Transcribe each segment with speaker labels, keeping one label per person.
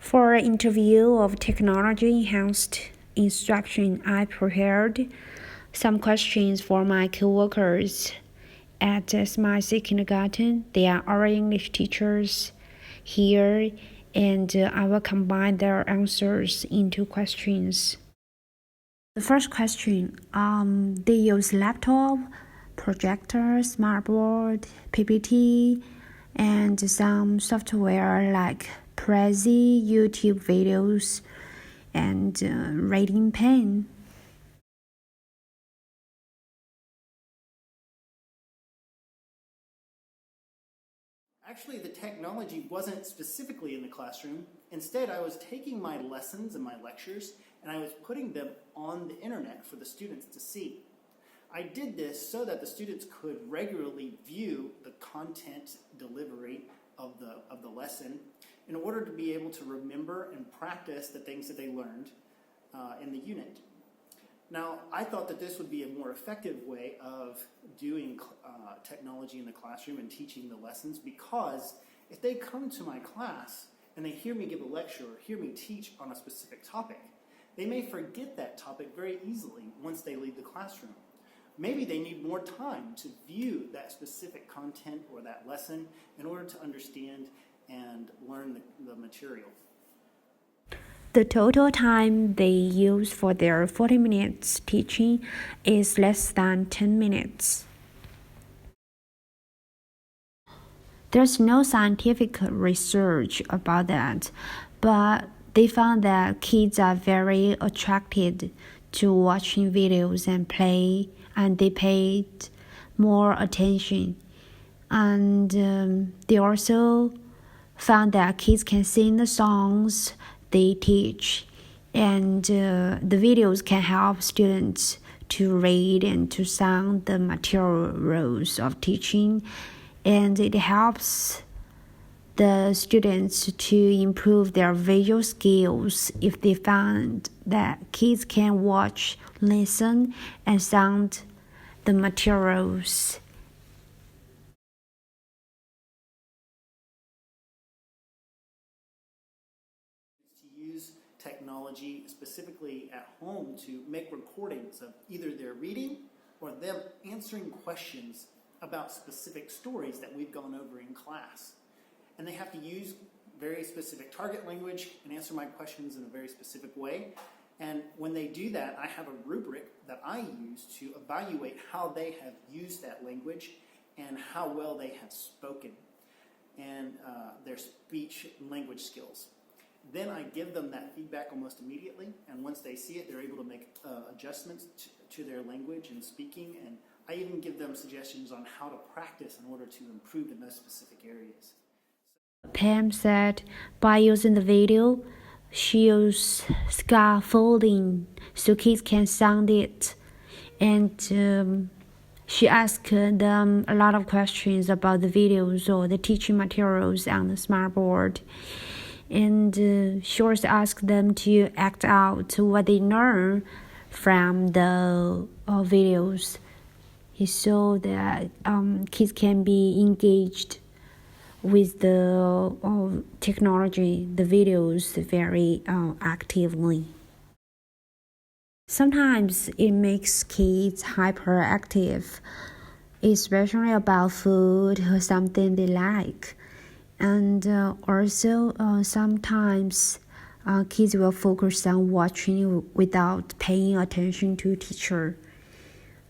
Speaker 1: For an interview of technology-enhanced instruction, I prepared some questions for my coworkers at SMIC Kindergarten. They are our English teachers here, and I will combine their answers into questions. The first question, they use laptop, projector, smartboard, PPT, and some software like Prezi, YouTube videos, and writing pen.
Speaker 2: Actually, the technology wasn't specifically in the classroom. Instead, I was taking my lessons and my lectures and I was putting them on the internet for the students to see. I did this so that the students could regularly view the content delivery of the lesson in order to be able to remember and practice the things that they learned in the unit. Now, I thought that this would be a more effective way of doing technology in the classroom and teaching the lessons, because if they come to my class and they hear me give a lecture or hear me teach on a specific topic, they may forget that topic very easily once they leave the classroom. Maybe they need more time to view that specific content or that lesson in order to understand and learn the material.
Speaker 1: The total time they use for their 40 minutes teaching is less than 10 minutes. There's no scientific research about that, but they found that kids are very attracted to watching videos and play, and they paid more attention. And they also found that kids can sing the songs they teach, and the videos can help students to read and to sound the materials of teaching, and it helps the students to improve their visual skills if they find that kids can watch, listen, and sound the materials.
Speaker 2: To use technology specifically at home to make recordings of either their reading or them answering questions about specific stories that we've gone over in class. And they have to use very specific target language and answer my questions in a very specific way. And when they do that, I have a rubric that I use to evaluate how they have used that language and how well they have spoken and their speech and language skills. Then I give them that feedback almost immediately, and once they see it, they're able to make adjustments to their language and speaking, and I even give them suggestions on how to practice in order to improve in those specific areas.
Speaker 1: Pam said by using the video, she used scaffolding so kids can sound it, and she asked them a lot of questions about the videos or the teaching materials on the smartboard. And she also asked them to act out what they learn from the videos, so that kids can be engaged with the technology, the videos, very actively. Sometimes it makes kids hyperactive, especially about food or something they like. And also sometimes kids will focus on watching without paying attention to teacher.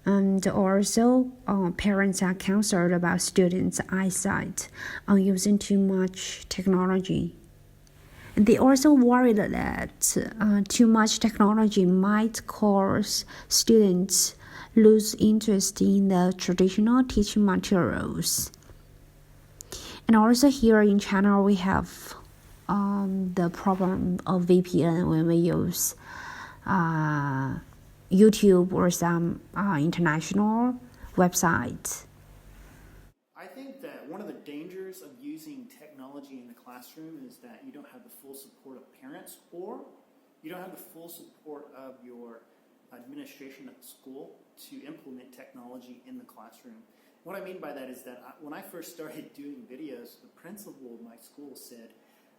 Speaker 1: And also parents are concerned about students' eyesight on using too much technology. And they also worry that too much technology might cause students lose interest in the traditional teaching materials. And also here in China, we have the problem of VPN when we use YouTube or some international websites.
Speaker 2: I think that one of the dangers of using technology in the classroom is that you don't have the full support of parents, or you don't have the full support of your administration at the school to implement technology in the classroom. What I mean by that is that when I first started doing videos, the principal of my school said,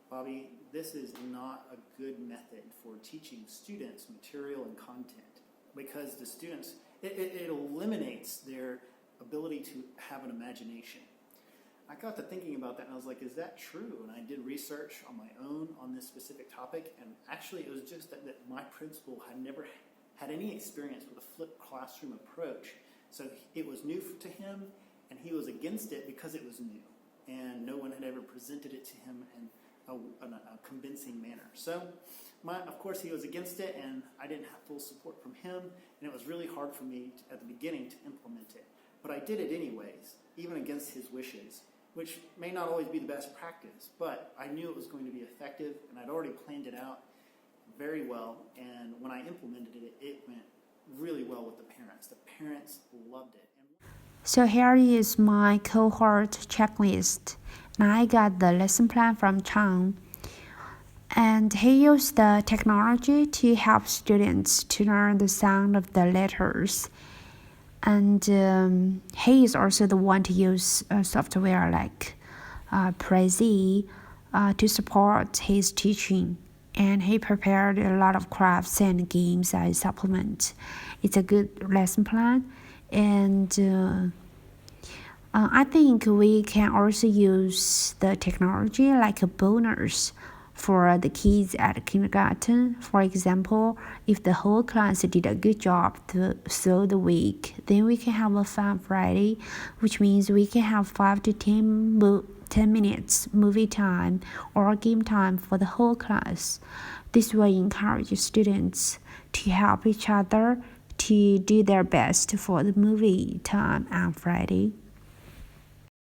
Speaker 2: Bobby, this is not a good method for teaching students material and content because the students, it eliminates their ability to have an imagination. I got to thinking about that and I was like, is that true? And I did research on my own on this specific topic, and actually it was just that my principal had never had any experience with a flipped classroom approach. So it was new to him, and he was against it because it was new, and no one had ever presented it to him in a convincing manner. So, of course, he was against it, and I didn't have full support from him, and it was really hard for me at the beginning to implement it. But I did it anyways, even against his wishes, which may not always be the best practice, but I knew it was going to be effective, and I'd already planned it out very well, and when I implemented it, it went really well with the parents. The parents loved it.
Speaker 1: So here is my cohort checklist, and I got the lesson plan from Chang. And he used the technology to help students to learn the sound of the letters. And he is also the one to use software like Prezi to support his teaching. And he prepared a lot of crafts and games as a supplement. It's a good lesson plan. And I think we can also use the technology like a bonus for the kids at kindergarten. For example, if the whole class did a good job through the week, then we can have a Fun Friday, which means we can have 5 to 10 minutes movie time or game time for the whole class. This will encourage students to help each other to do their best for the movie time on Friday.